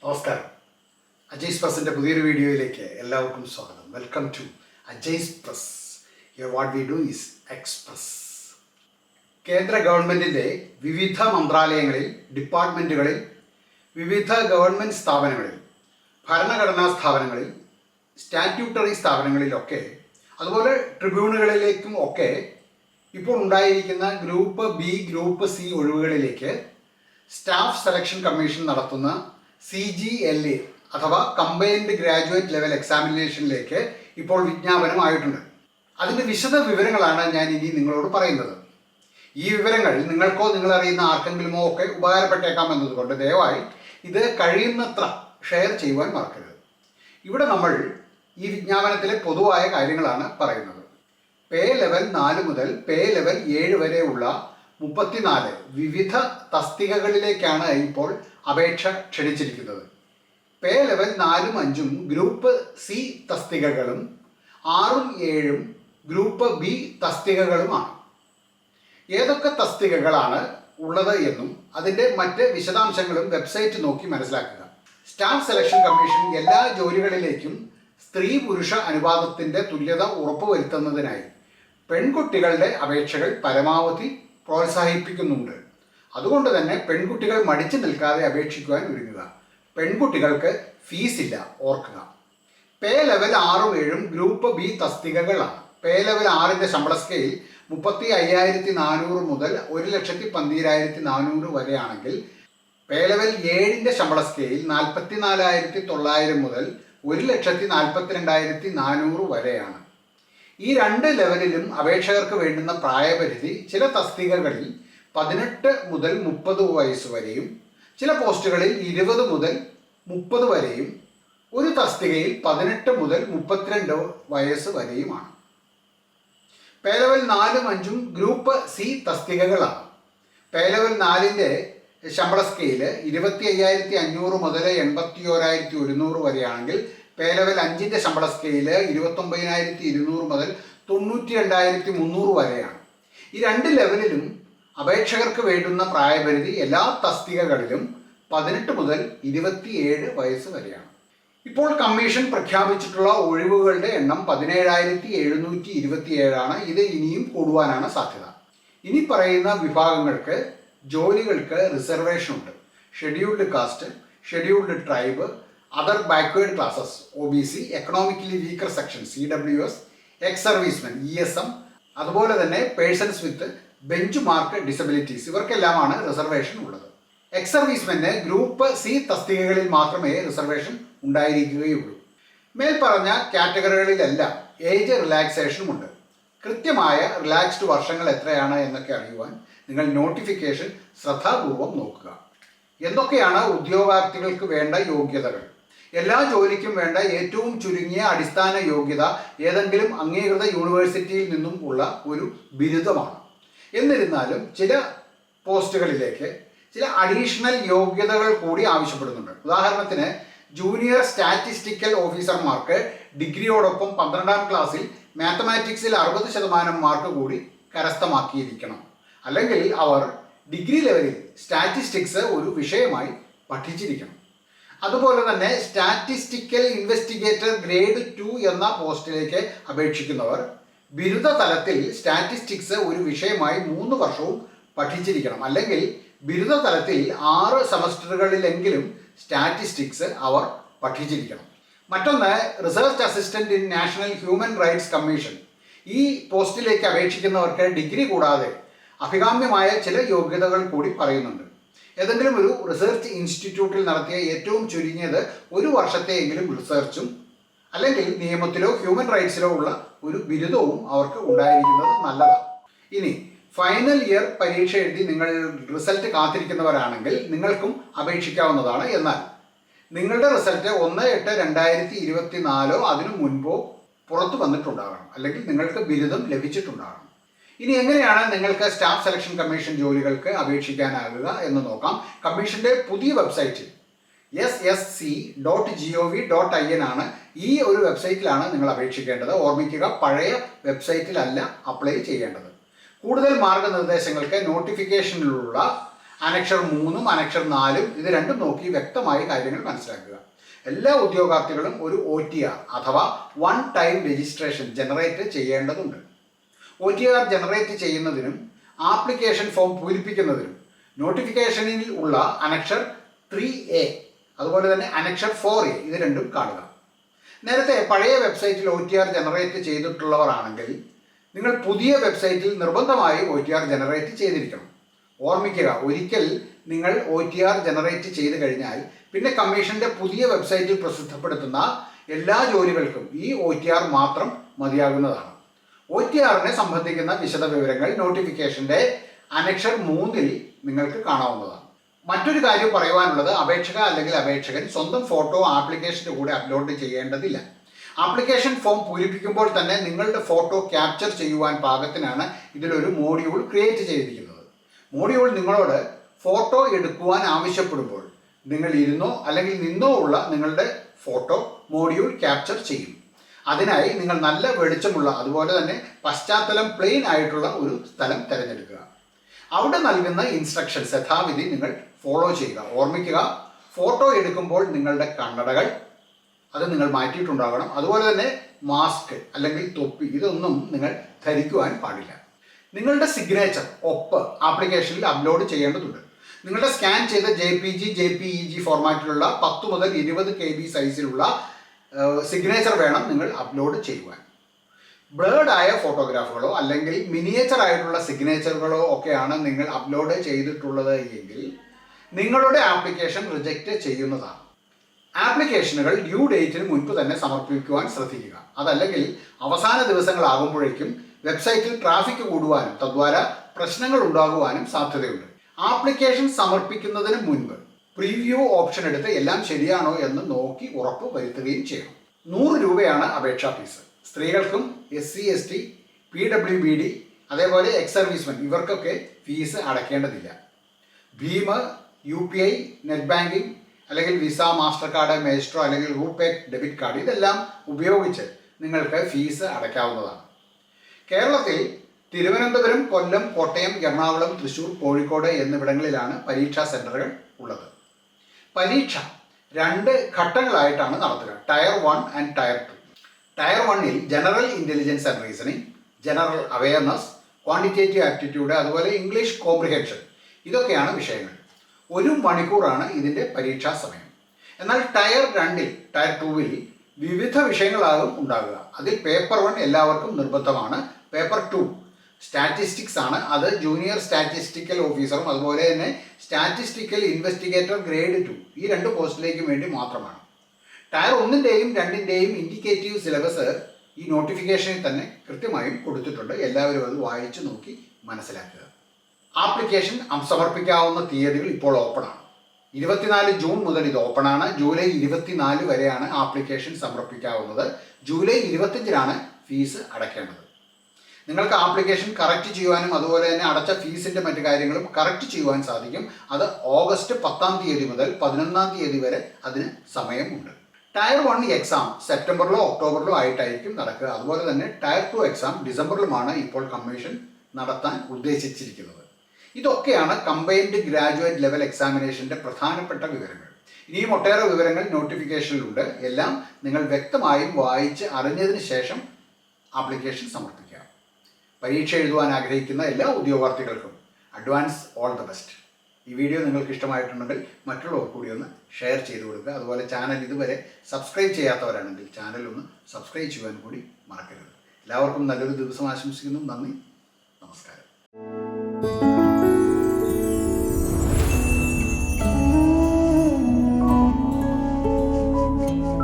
നമസ്കാരം. അജയ്സ് പ്രസിൻ്റെ പുതിയൊരു വീഡിയോയിലേക്ക് എല്ലാവർക്കും സ്വാഗതം. Welcome to Ajay's press. Here what we do is express. കേന്ദ്ര ഗവൺമെൻറ്റിൻ്റെ വിവിധ മന്ത്രാലയങ്ങളിൽ, ഡിപ്പാർട്ട്മെൻറ്റുകളിൽ, വിവിധ ഗവൺമെൻറ് സ്ഥാപനങ്ങളിൽ, ഭരണഘടനാ സ്ഥാപനങ്ങളിൽ, സ്റ്റാറ്റ്യൂട്ടറി സ്ഥാപനങ്ങളിലൊക്കെ, അതുപോലെ ട്രിബ്യൂണുകളിലേക്കും ഒക്കെ ഇപ്പോൾ ഉണ്ടായിരിക്കുന്ന ഗ്രൂപ്പ് ബി, ഗ്രൂപ്പ് സി ഒഴിവുകളിലേക്ക് സ്റ്റാഫ് സെലക്ഷൻ കമ്മീഷൻ നടത്തുന്ന CGLA അഥവാ കമ്പൈൻഡ് ഗ്രാജുവേറ്റ് ലെവൽ എക്സാമിനേഷനിലേക്ക് ഇപ്പോൾ വിജ്ഞാപനമായിട്ടുണ്ട്. അതിൻ്റെ വിശദ വിവരങ്ങളാണ് ഞാൻ ഇനി നിങ്ങളോട് പറയുന്നത്. ഈ വിവരങ്ങൾ നിങ്ങൾക്കോ നിങ്ങളറിയുന്ന ആർക്കെങ്കിലുമോ ഒക്കെ ഉപകാരപ്പെട്ടേക്കാം എന്നതുകൊണ്ട് ദയവായി ഇത് കഴിയുന്നത്ര ഷെയർ ചെയ്യുവാൻ മറക്കരുത്. ഇവിടെ നമ്മൾ ഈ വിജ്ഞാപനത്തിലെ പൊതുവായ കാര്യങ്ങളാണ് പറയുന്നത്. പേ ലെവൽ 4 മുതൽ പേ ലെവൽ 7 വരെയുള്ള 34 വിവിധ തസ്തികകളിലേക്കാണ് ഇപ്പോൾ അപേക്ഷ ക്ഷണിച്ചിരിക്കുന്നത്. പേ ലെവൽ 4ഉം 5ഉം ഗ്രൂപ്പ് സി തസ്തികകളും 6ഉം 7ഉം ഗ്രൂപ്പ് ബി തസ്തികകളുമാണ്. ഏതൊക്കെ തസ്തികകളാണ് ഉള്ളത് എന്നും അതിൻ്റെ മറ്റ് വിശദാംശങ്ങളും വെബ്സൈറ്റ് നോക്കി മനസ്സിലാക്കുക. സ്റ്റാഫ് സെലക്ഷൻ കമ്മീഷൻ എല്ലാ ജോലികളിലേക്കും സ്ത്രീ പുരുഷ അനുപാതത്തിൻ്റെ തുല്യത ഉറപ്പുവരുത്തുന്നതിനായി പെൺകുട്ടികളുടെ അപേക്ഷകൾ പരമാവധി പ്രോത്സാഹിപ്പിക്കുന്നുണ്ട്. അതുകൊണ്ട് തന്നെ പെൺകുട്ടികൾ മടിച്ചു നിൽക്കാതെ അപേക്ഷിക്കുവാൻ ഒരുങ്ങുക. പെൺകുട്ടികൾക്ക് ഫീസില്ല, ഓർക്കുക. പേ ലെവൽ 6ഉം 7ഉം ഗ്രൂപ്പ് ബി തസ്തികകളാണ്. പേ ലെവൽ 6ൻ്റെ ശമ്പള സ്കെയിൽ 35,400 മുതൽ 1,12,400 വരെയാണെങ്കിൽ പേ ലെവൽ 7ൻ്റെ ശമ്പള സ്കെയിൽ 44,900 മുതൽ 1,42,400 വരെയാണ്. ഈ രണ്ട് ലെവലിലും അപേക്ഷകർക്ക് വേണ്ടുന്ന പ്രായപരിധി ചില തസ്തികകളിൽ 18 മുതൽ 30 വയസ്സ് വരെയും, ചില പോസ്റ്റുകളിൽ 20 മുതൽ 30 വരെയും, ഒരു തസ്തികയിൽ 18 മുതൽ 32 വയസ്സ് വരെയുമാണ്. പേ ലെവൽ 4ഉം 5ഉം ഗ്രൂപ്പ് സി തസ്തികകളാണ്. പേ ലെവൽ 4ൻ്റെ ശമ്പള സ്കെയിൽ 25,500 മുതൽ 81,100 വരെയാണെങ്കിൽ പേ ലെവൽ 5ൻ്റെ ശമ്പള സ്കെയിൽ 29,200 മുതൽ 92,300 വരെയാണ്. ഈ രണ്ട് ലെവലിലും അപേക്ഷകർക്ക് വേണ്ടുന്ന പ്രായപരിധി എല്ലാ തസ്തികകളിലും 18 മുതൽ 27 വയസ്സ് വരെയാണ്. ഇപ്പോൾ കമ്മീഷൻ പ്രഖ്യാപിച്ചിട്ടുള്ള ഒഴിവുകളുടെ എണ്ണം 17,727 ആണ്. ഇത് ഇനിയും കൂടുവാനാണ് സാധ്യത. ഇനി പറയുന്ന വിഭാഗങ്ങൾക്ക് ജോലികൾക്ക് റിസർവേഷൻ ഉണ്ട്. Scheduled caste, scheduled tribe, other backward classes OBC, economically weaker section CWS, ex servicemen ESM, അതുപോലെ തന്നെ persons with benchmark disabilities, ഇവർക്കെല്ലാമാണ് റിസർവേഷൻ ഉള്ളത്. എക്സ് സർവീസ്മെന് ഗ്രൂപ്പ് സി തസ്തികകളിൽ മാത്രമേ റിസർവേഷൻ ഉണ്ടായിരിക്കുകയുള്ളൂ. മേൽപ്പറഞ്ഞ കാറ്റഗറികളിലെല്ലാം ഏജ് റിലാക്സേഷനുമുണ്ട്. കൃത്യമായ റിലാക്സ്ഡ് വർഷങ്ങൾ എത്രയാണ് എന്നൊക്കെ അറിയുവാൻ നിങ്ങൾ നോട്ടിഫിക്കേഷൻ ശ്രദ്ധാപൂർവം നോക്കുക. എന്തൊക്കെയാണ് ഉദ്യോഗാർത്ഥികൾക്ക് വേണ്ട യോഗ്യതകൾ? എല്ലാ ജോലിക്കും വേണ്ട ഏറ്റവും ചുരുങ്ങിയ അടിസ്ഥാന യോഗ്യത ഏതെങ്കിലും അംഗീകൃത യൂണിവേഴ്സിറ്റിയിൽ നിന്നും ഉള്ള ഒരു ബിരുദമാണ്. എന്നിരുന്നാലും ചില പോസ്റ്റുകളിലേക്ക് ചില അഡീഷണൽ യോഗ്യതകൾ കൂടി ആവശ്യപ്പെടുന്നുണ്ട്. ഉദാഹരണത്തിന് ജൂനിയർ സ്റ്റാറ്റിസ്റ്റിക്കൽ ഓഫീസർമാർക്ക് ഡിഗ്രിയോടൊപ്പം 12ാം ക്ലാസ്സിൽ മാത്തമാറ്റിക്സിൽ 60% മാർക്ക് കൂടി കരസ്ഥമാക്കിയിരിക്കണം. അല്ലെങ്കിൽ അവർ ഡിഗ്രി ലെവലിൽ സ്റ്റാറ്റിസ്റ്റിക്സ് ഒരു വിഷയമായി പഠിച്ചിരിക്കണം. അതുപോലെ തന്നെ സ്റ്റാറ്റിസ്റ്റിക്കൽ ഇൻവെസ്റ്റിഗേറ്റർ ഗ്രേഡ് 2 എന്ന പോസ്റ്റിലേക്ക് അപേക്ഷിക്കുന്നവർ ബിരുദ തലത്തിൽ സ്റ്റാറ്റിസ്റ്റിക്സ് ഒരു വിഷയമായി 3 വർഷവും പഠിച്ചിരിക്കണം. അല്ലെങ്കിൽ ബിരുദ തലത്തിൽ 6 സെമസ്റ്ററുകളിലെങ്കിലും സ്റ്റാറ്റിസ്റ്റിക്സ് അവർ പഠിച്ചിരിക്കണം. മറ്റൊന്ന് research assistant in national human rights commission. ഈ പോസ്റ്റിലേക്ക് അപേക്ഷിക്കുന്നവർക്ക് ഡിഗ്രി കൂടാതെ അഭികാമ്യമായ ചില യോഗ്യതകൾ കൂടി പറയുന്നുണ്ട്. ഏതെങ്കിലും ഒരു റിസർച്ച് ഇൻസ്റ്റിറ്റ്യൂട്ടിൽ നടത്തിയ ഏറ്റവും ചുരുങ്ങിയത് 1 വർഷത്തെയെങ്കിലും റിസർച്ചും അല്ലെങ്കിൽ നിയമത്തിലോ ഹ്യൂമൻ റൈറ്റ്സിലോ ഉള്ള ഒരു ബിരുദവും അവർക്ക് ഉണ്ടായിരിക്കുന്നത് നല്ലതാണ്. ഇനി ഫൈനൽ ഇയർ പരീക്ഷ എഴുതി നിങ്ങൾ റിസൾട്ട് കാത്തിരിക്കുന്നവരാണെങ്കിൽ നിങ്ങൾക്കും അപേക്ഷിക്കാവുന്നതാണ്. എന്നാൽ നിങ്ങളുടെ റിസൾട്ട് 1/8/2024 അതിനു മുൻപോ പുറത്തു വന്നിട്ടുണ്ടാകണം, അല്ലെങ്കിൽ നിങ്ങൾക്ക് ബിരുദം ലഭിച്ചിട്ടുണ്ടാകണം. ഇനി എങ്ങനെയാണ് നിങ്ങൾക്ക് സ്റ്റാഫ് സെലക്ഷൻ കമ്മീഷൻ ജോലികൾക്ക് അപേക്ഷിക്കാനാകുക എന്ന് നോക്കാം. കമ്മീഷന്റെ പുതിയ വെബ്സൈറ്റിൽ ssc.gov.in ആണ്. ഈ ഒരു വെബ്സൈറ്റിലാണ് നിങ്ങൾ അപേക്ഷിക്കേണ്ടത്. ഓർമ്മിക്കുക, പഴയ വെബ്സൈറ്റിലല്ല അപ്ലൈ ചെയ്യേണ്ടത്. കൂടുതൽ മാർഗനിർദ്ദേശങ്ങൾക്ക് നോട്ടിഫിക്കേഷനിലുള്ള അനക്ഷർ 3ഉം അനക്ഷർ 4ഉം ഇത് രണ്ടും നോക്കി വ്യക്തമായി കാര്യങ്ങൾ മനസ്സിലാക്കുക. എല്ലാ ഉദ്യോഗാർത്ഥികളും ഒരു OTR അഥവാ വൺ ടൈം രജിസ്ട്രേഷൻ ജനറേറ്റ് ചെയ്യേണ്ടതുണ്ട്. OTR ജനറേറ്റ് ചെയ്യുന്നതിനും ആപ്ലിക്കേഷൻ ഫോം പൂരിപ്പിക്കുന്നതിനും നോട്ടിഫിക്കേഷനിൽ ഉള്ള അനക്ഷർ 3A അതുപോലെ തന്നെ അനക്ഷർ 4A ഇത് രണ്ടും കാണുക. നേരത്തെ പഴയ വെബ്സൈറ്റിൽ OTR ജനറേറ്റ് ചെയ്തിട്ടുള്ളവരാണെങ്കിൽ നിങ്ങൾ പുതിയ വെബ്സൈറ്റിൽ നിർബന്ധമായും OTR ജനറേറ്റ് ചെയ്തിരിക്കണം. ഓർമ്മിക്കുക, ഒരിക്കൽ നിങ്ങൾ OTR ജനറേറ്റ് ചെയ്ത് കഴിഞ്ഞാൽ പിന്നെ കമ്മീഷന്റെ പുതിയ വെബ്സൈറ്റിൽ പ്രസിദ്ധപ്പെടുത്തുന്ന എല്ലാ ജോലികൾക്കും ഈ OTR മാത്രം മതിയാകുന്നതാണ്. OTRനെ സംബന്ധിക്കുന്ന വിശദ വിവരങ്ങൾ നോട്ടിഫിക്കേഷന്റെ അനക്ഷർ 3ൽ നിങ്ങൾക്ക് കാണാവുന്നതാണ്. മറ്റൊരു കാര്യം പറയുവാനുള്ളത്, അപേക്ഷക അല്ലെങ്കിൽ അപേക്ഷകൻ സ്വന്തം ഫോട്ടോ ആപ്ലിക്കേഷന്റെ കൂടെ അപ്ലോഡ് ചെയ്യേണ്ടതില്ല. ആപ്ലിക്കേഷൻ ഫോം പൂരിപ്പിക്കുമ്പോൾ തന്നെ നിങ്ങളുടെ ഫോട്ടോ ക്യാപ്ചർ ചെയ്യുവാൻ പാകത്തിനാണ് ഇതിലൊരു മോഡ്യൂൾ ക്രിയേറ്റ് ചെയ്തിരിക്കുന്നത്. മോഡ്യൂൾ നിങ്ങളോട് ഫോട്ടോ എടുക്കുവാൻ ആവശ്യപ്പെടുമ്പോൾ നിങ്ങൾ ഇരുന്നോ അല്ലെങ്കിൽ നിന്നോ ഉള്ള നിങ്ങളുടെ ഫോട്ടോ മോഡ്യൂൾ ക്യാപ്ചർ ചെയ്യും. അതിനായി നിങ്ങൾ നല്ല വെളിച്ചമുള്ള അതുപോലെ തന്നെ പശ്ചാത്തലം പ്ലെയിൻ ആയിട്ടുള്ള ഒരു സ്ഥലം തിരഞ്ഞെടുക്കുക. അവിടെ നൽകുന്ന ഇൻസ്ട്രക്ഷൻസ് യഥാവിധി നിങ്ങൾ ഫോളോ ചെയ്യുക. ഓർമ്മിക്കുക, ഫോട്ടോ എടുക്കുമ്പോൾ നിങ്ങളുടെ കണ്ണടകൾ അത് നിങ്ങൾ മാറ്റിയിട്ടുണ്ടാകണം. അതുപോലെ തന്നെ മാസ്ക് അല്ലെങ്കിൽ തൊപ്പി ഇതൊന്നും നിങ്ങൾ ധരിക്കുവാൻ പാടില്ല. നിങ്ങളുടെ സിഗ്നേച്ചർ ഒപ്പ് ആപ്ലിക്കേഷനിൽ അപ്ലോഡ് ചെയ്യേണ്ടതുണ്ട്. നിങ്ങളുടെ സ്കാൻ ചെയ്ത JPG JPEG ഫോർമാറ്റിലുള്ള 10 മുതൽ 20 KB സൈസിലുള്ള സിഗ്നേച്ചർ വേണം നിങ്ങൾ അപ്ലോഡ് ചെയ്യുവാൻ. ബ്ലേഡ് ആയ ഫോട്ടോഗ്രാഫുകളോ അല്ലെങ്കിൽ മിനിയേച്ചർ ആയിട്ടുള്ള സിഗ്നേച്ചറുകളോ ഒക്കെയാണ് നിങ്ങൾ അപ്ലോഡ് ചെയ്തിട്ടുള്ളത് എങ്കിൽ നിങ്ങളുടെ ആപ്ലിക്കേഷൻ റിജക്റ്റ് ചെയ്യുന്നതാണ്. ആപ്ലിക്കേഷനുകൾ ഡ്യൂ ഡേറ്റിന് മുൻപ് തന്നെ സമർപ്പിക്കുവാൻ ശ്രദ്ധിക്കുക. അതല്ലെങ്കിൽ അവസാന ദിവസങ്ങളാകുമ്പോഴേക്കും വെബ്സൈറ്റിൽ ട്രാഫിക് കൂടുവാനും തദ്വാര പ്രശ്നങ്ങൾ ഉണ്ടാകുവാനും സാധ്യതയുണ്ട്. ആപ്ലിക്കേഷൻ സമർപ്പിക്കുന്നതിന് മുൻപ് പ്രീവ്യൂ ഓപ്ഷൻ എടുത്ത് എല്ലാം ശരിയാണോ എന്ന് നോക്കി ഉറപ്പ് വരുത്തുകയും ചെയ്യണം. 100 രൂപയാണ് അപേക്ഷാ ഫീസ്. സ്ത്രീകൾക്കും SC ST PWBD അതേപോലെ എക്സ് സർവീസ്മെൻ ഇവർക്കൊക്കെ ഫീസ് അടയ്ക്കേണ്ടതില്ല. ഭീം, UPI, നെറ്റ് ബാങ്കിങ് അല്ലെങ്കിൽ വിസ, മാസ്റ്റർ കാർഡ്, മേസ്ട്രോ അല്ലെങ്കിൽ റൂപേ ഡെബിറ്റ് കാർഡ് ഇതെല്ലാം ഉപയോഗിച്ച് നിങ്ങൾക്ക് ഫീസ് അടയ്ക്കാവുന്നതാണ്. കേരളത്തിൽ തിരുവനന്തപുരം, കൊല്ലം, കോട്ടയം, എറണാകുളം, തൃശ്ശൂർ, കോഴിക്കോട് എന്നിവിടങ്ങളിലാണ് പരീക്ഷാ സെന്ററുകൾ ഉള്ളത്. പരീക്ഷ 2 ഘട്ടങ്ങളായിട്ടാണ് നടത്തുക, ടയർ 1 ആൻഡ് ടയർ 2. ടയർ 1ൽ general intelligence and reasoning, general awareness, quantitative aptitude അതുപോലെ ഇംഗ്ലീഷ് കോംപ്രിഹെൻഷൻ ഇതൊക്കെയാണ് വിഷയങ്ങൾ. 1 മണിക്കൂറാണ് ഇതിൻ്റെ പരീക്ഷാ സമയം. എന്നാൽ ടയർ 2ൽ ടയർ 2ൽ വിവിധ വിഷയങ്ങളാകും ഉണ്ടാകുക. അതിൽ പേപ്പർ 1 എല്ലാവർക്കും നിർബന്ധമാണ്. പേപ്പർ 2 സ്റ്റാറ്റിസ്റ്റിക്സ് ആണ്. അത് ജൂനിയർ സ്റ്റാറ്റിസ്റ്റിക്കൽ ഓഫീസറും അതുപോലെ തന്നെ സ്റ്റാറ്റിസ്റ്റിക്കൽ ഇൻവെസ്റ്റിഗേറ്റർ ഗ്രേഡ് 2 ഈ 2 പോസ്റ്റിലേക്കും വേണ്ടി മാത്രമാണ്. ടയർ 1ൻ്റെയും 2ൻ്റെയും ഇൻഡിക്കേറ്റീവ് സിലബസ് ഈ നോട്ടിഫിക്കേഷനിൽ തന്നെ കൃത്യമായും കൊടുത്തിട്ടുണ്ട്. എല്ലാവരും അത് വായിച്ചു നോക്കി മനസ്സിലാക്കുക. ആപ്ലിക്കേഷൻ സമർപ്പിക്കാവുന്ന തീയതികൾ ഇപ്പോൾ ഓപ്പണാണ്. 24 ജൂൺ മുതൽ ഇത് ഓപ്പണാണ്. ജൂലൈ 24 വരെയാണ് ആപ്ലിക്കേഷൻ സമർപ്പിക്കാവുന്നത്. ജൂലൈ 25-നാണ് ഫീസ് അടയ്ക്കേണ്ടത്. നിങ്ങൾക്ക് ആപ്ലിക്കേഷൻ കറക്റ്റ് ചെയ്യുവാനും അതുപോലെ തന്നെ അടച്ച ഫീസിൻ്റെ മറ്റു കാര്യങ്ങളും കറക്റ്റ് ചെയ്യുവാൻ സാധിക്കും. അത് ഓഗസ്റ്റ് 10-ാം തീയതി മുതൽ 11-ാം തീയതി വരെ അതിന് സമയമുണ്ട്. ടയർ 1 എക്സാം സെപ്റ്റംബറിലോ ഒക്ടോബറിലോ ആയിട്ടായിരിക്കും നടക്കുക. അതുപോലെ തന്നെ ടയർ 2 എക്സാം ഡിസംബറിലുമാണ് ഇപ്പോൾ കമ്മീഷൻ നടത്താൻ ഉദ്ദേശിച്ചിരിക്കുന്നത്. ഇതൊക്കെയാണ് കമ്പൈൻഡ് ഗ്രാജുവേറ്റ് ലെവൽ എക്സാമിനേഷൻ്റെ പ്രധാനപ്പെട്ട വിവരങ്ങൾ. ഇനിയും ഒട്ടേറെ വിവരങ്ങൾ നോട്ടിഫിക്കേഷനിലുണ്ട്. എല്ലാം നിങ്ങൾ വ്യക്തമായും വായിച്ച് അറിഞ്ഞതിന് ശേഷം ആപ്ലിക്കേഷൻ സമർപ്പിക്കുക. പരീക്ഷ എഴുതുവാൻ ആഗ്രഹിക്കുന്ന എല്ലാ ഉദ്യോഗാർത്ഥികൾക്കും അഡ്വാൻസ് ഓൾ ദ ബെസ്റ്റ്. ഈ വീഡിയോ നിങ്ങൾക്ക് ഇഷ്ടമായിട്ടുണ്ടെങ്കിൽ മറ്റുള്ളവർ കൂടി ഒന്ന് ഷെയർ ചെയ്ത് കൊടുക്കുക. അതുപോലെ ചാനൽ ഇതുവരെ സബ്സ്ക്രൈബ് ചെയ്യാത്തവരാണെങ്കിൽ ചാനൽ ഒന്ന് സബ്സ്ക്രൈബ് ചെയ്യുവാൻ കൂടി മറക്കരുത്. എല്ലാവർക്കും നല്ലൊരു ദിവസം ആശംസിക്കുന്നു. നന്ദി, നമസ്കാരം.